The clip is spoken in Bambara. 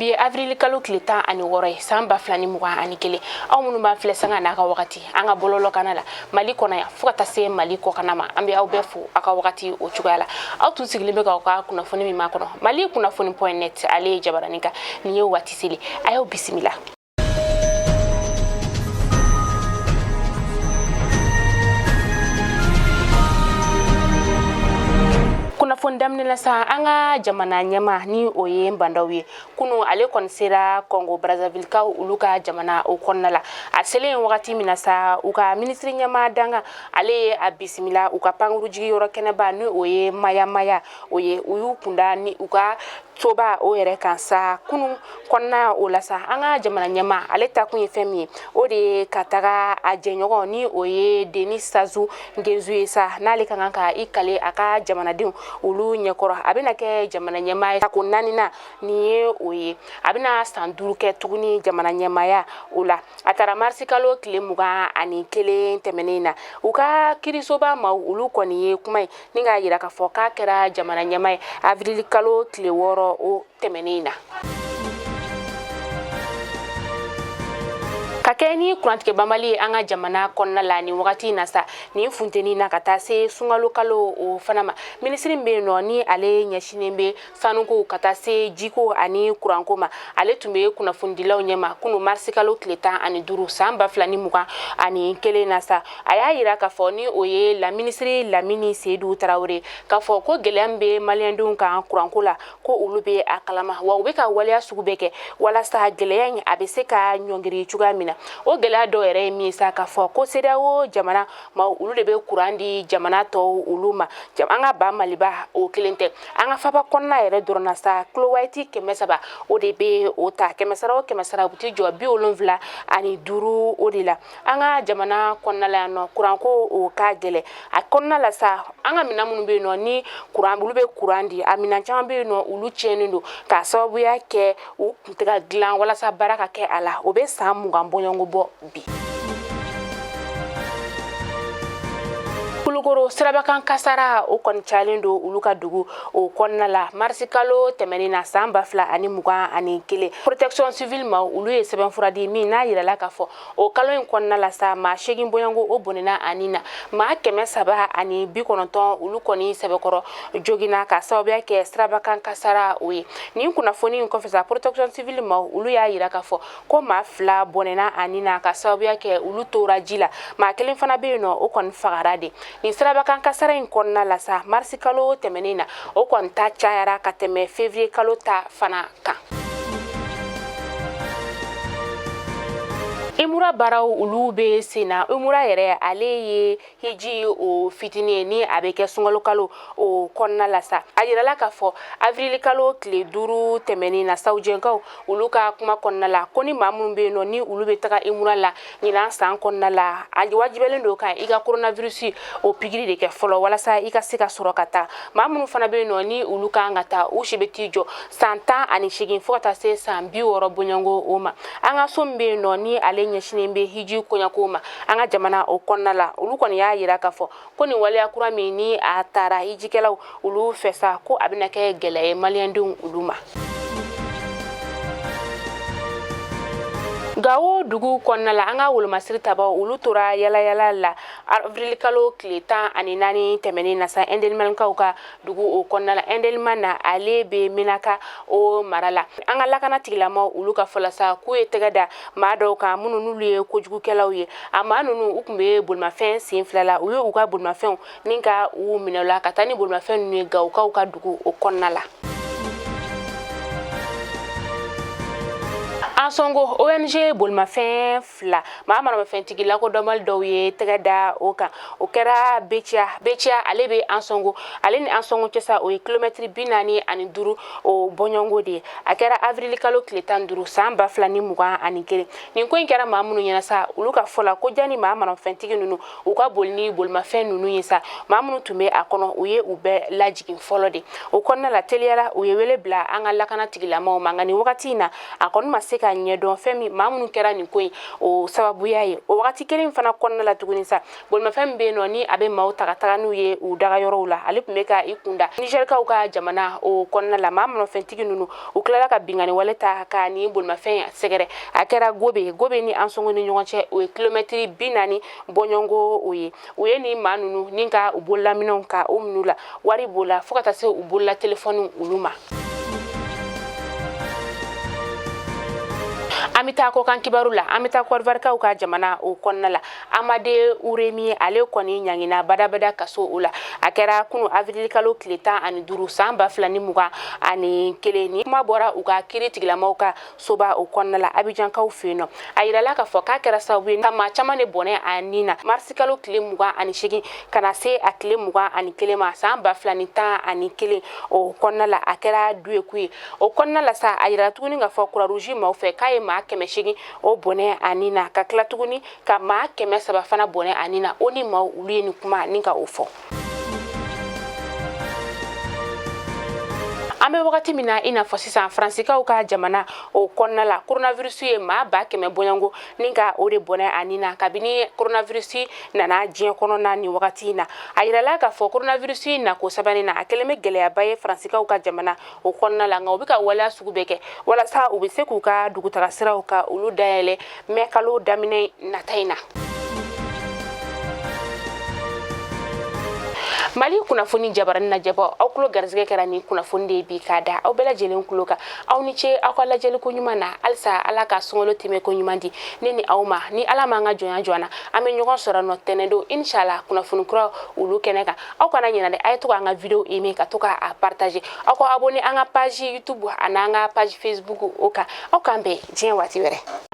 bi Avril kalo kileta ani wore samba flani muga ani kele aw munu ba fle sanga na ka wakati anga bololo kanala mali kona ya fukata se mali ko kanama ambe aw befu aka wakati o chugala aw tun sigile be ka kuna foni mi makono malikunafoni.net ale jabaranika niyo watisili ayo bismillah. Kuna fondamne la sa anga jamana nyama ni oye mbandawi kunu ale konsera Congo Brazzaville ka uluka jamana o konnala asele wakati minasa uka ministri nyama danga ale abisimila uka panguru jigi yoro keneba ni oye maya oye uyu kunda ni uka toba o yere kansa kunu konna o lasa anga jamana nyama ale ta kun femi o de kataga ajenyogo ni oye Denis Sazu ngezu sa nale kanka ikale aka jamana din ulu nyekoro abina ke jamana nyama ta kunani na ni oye abina standuru ke tuguni jamana nyama ya ula atara marsikalo kilemuga ani kele temenina uka kirisoba ma ulu koni kuma ninga yira ka foka kera jamana nyama Avril kalo kileworo o temenina kakeni kurantike bamali anga jamana konna la ni wakati nasa ni funteni na kata se sungalo kalo o fanama ministri mbe no ni ale nyashinembe sanuko kata se jiko ani kurankoma ale tumbe kuna fundila onyema kunu marsikalo kleta ani duru samba flani muka ani kele nasa aya ira ka foni oye la ministri la mini Seydou Traoré ka fo ko gelembe maliendun ka kurankola ko ulube akalama wa ubeka wale asugubeke wala sa geleyan abese ka nyongiri chuga mina o gela do ere mi saka fo ko sedawo jamana ma ulu de be kurandi jamana to uluma jamanga ba maliba o kilente anga faba konna ere dorna sa klowaiti kemesaba o de be o ta kemesara buti jo bi olonvla ani duru odila anga jamana konna la no kuranko o ka gele a konna la sa anga minamunu be no ni kuran ulu be kurandi amina chama be no ulu chenindo ka sabu ya ke u tega glan wala sa baraka ke ala o be samu gambo bo bi kulugoro sirabakan kasara o kon chalindo uluka dugu o konnala marsikalo temenina samba fla ani muga ani kile protection civile ma ulu e seben furadi mi na yirala ka fo o kalo en konnala sa ma shegin boyango o bonina anina ma keme saba ani bi kononton ulu koni sebekoro jogina ka sawbya ke sirabakan kasara we ni kuna foni confessa protection civile ma ulu ya yira ka fo ko ma fla bonina anina ka sawbya ke ulu torajila ma kelen fana be no o kon fagarade ni sirabakan kasara in konna la sa marsikalo temenina o kon ta chayara ka teme février kalo ta fana kan imura baraw ulube sina imura yere aleye hiji o fitini ni abeke sungalo kalo o konna la sa ajira la ka fo Avril kalo kle duru temeni na saujenka uluka kuma konna la koni mamumbe no ni ulube taka imura la nyina san konna la aji wajibele ndo ka iga coronavirus o pigiri de ke folo wala sa iga sika sorokata mamun fana be no ni uluka ngata ushibetijo santa ani shigin fota se sambi woro bunyango oma anga sombe no ni ale nyashinembe hiji konya koma anga jamana o konnala ulu kon ya yira ka fo koni wale akura mini atara hiji kela ulu fesa ko abinake gele maliandun uluma gawo dugu konnala anga wulma sirta ba ulu tora yala la Avril kalo kleta ani nani temeni na sa endelman kauka dugu o konnala endelman na alebe minaka o marala anga lakana tigilama ulu ka folasa ku etegada mado ka munu nulu ko jugu kelawye ama nunu ukumbe bulma fen sin flala uyo uka bulma fen ninka u minala katani bulma fen ni gawo kauka dugu o konnala asongo ONG bolma fen fla mama no fen tigila ko domal doye tegada oka okera becha alebe ansongo aleni ansongo chesa o kilometri binani ani duru o bonyongo de akera Avril kalo kletan duru samba fla ni muga ani kere ni ko nkera mamunu nyana sa uluka fola ko jani mama no fen tiginu uka bolni bolma fen nunu yesa mamunu tume akono uye ube lajigin folode o konna la teliala uye wele bla anga lakana tigila ma mangani wakati na akon maseka ɲɛdɔn fɛn min maa minnu kɛra nin ko in o sababuya ye o wagati kelen fana kɔnɔna la tuguni sa bolimafɛn bɛ yen nɔ ni a bɛ maaw ta ka taga n'u ye u dagayɔrɔw la ale tun bɛ ka i kunda nizɛrikaw ka jamana o kɔnɔna la maa manɔfɛntigi ninnu u tilala ka bingani wale ta ka ni bolimafɛn sɛgɛrɛ a kɛra gobe ni an sɔngɔ ni ɲɔgɔn cɛ o ye kilomɛtiri 40 bɔɲɔngo o ye ni maa ninnu ni ka u bololaminɛw ka o minnu la wari b'o la fo ka taa se u bolola telefɔni olu ma. An bɛ taa kɔkan kibaru la an bɛ taa kɔrivarikaw ka jamana o kɔnɔna la Amade Uremi ale kɔni ɲangina badabada kaso o la a kɛra kunu Avril kalo tile 15 san 2021 ni kuma bɔra u ka kiiri tigilamaw ka soba o kɔnɔna la Abijankaw fɛ yen nɔ a yirala k'a fɔ k'a kɛra sababu ye ka maa caman de bɔnɛ a nin na marisi kalo tile 28 kana se a tile 21 ma san 2011 o kɔnɔna la a kɛra duyeku ye o kɔnɔna la sa a yirala tuguni k'a fɔ Croix Rouge maaw fɛ k'a ye maa 180 o bɔnɛ a nin na ka tila tuguni ka maa 300 fana bɔnɛ a nin na o ni maaw olu ye nin kuma ni ka o fɔ. An bɛ wagati min na i n'a fɔ sisan Fransikaw ka jamana o kɔnɔna la coronavirus ye maa 100 bɔɲɔngo ni ka o de bɔnɛ a nin na kabini coronavirus nana diɲɛ kɔnɔna ni wagati in na a yirala k'a fɔ coronavirus na ko sabanin na a kɛlen bɛ gɛlɛyaba ye Fransikaw ka jamana o kɔnɔna la nka u bɛ ka waleya sugu bɛɛ kɛ walasa u bɛ se k'u ka dugutaga siraw ka olu dayɛlɛ mɛ kalo daminɛ nata in na. Mali kunnafoni jabarani najɛbɔ aw kulo garisɛgɛ kɛra ni kunnafoni de bi ka da aw bɛɛ lajɛlen kulo kan aw ni ce aw ka lajɛli ko ɲuman na halisa ala ka sɔngɔlo tɛmɛ ko ɲuman di ne ni aw ma ni ala m'an ka jɔnya jɔna an bɛ ɲɔgɔn sɔrɔ nɔ tɛnɛ don inshallah kunnafoni kura olu kɛnɛ kan aw kana ɲinɛ dɛ a ye to ka an ka video aimer ka to ka a partager aw ka abonner an ka page YouTube ani an ka page Facebook o kan aw k'an bɛn diɲɛ waati wɛrɛ.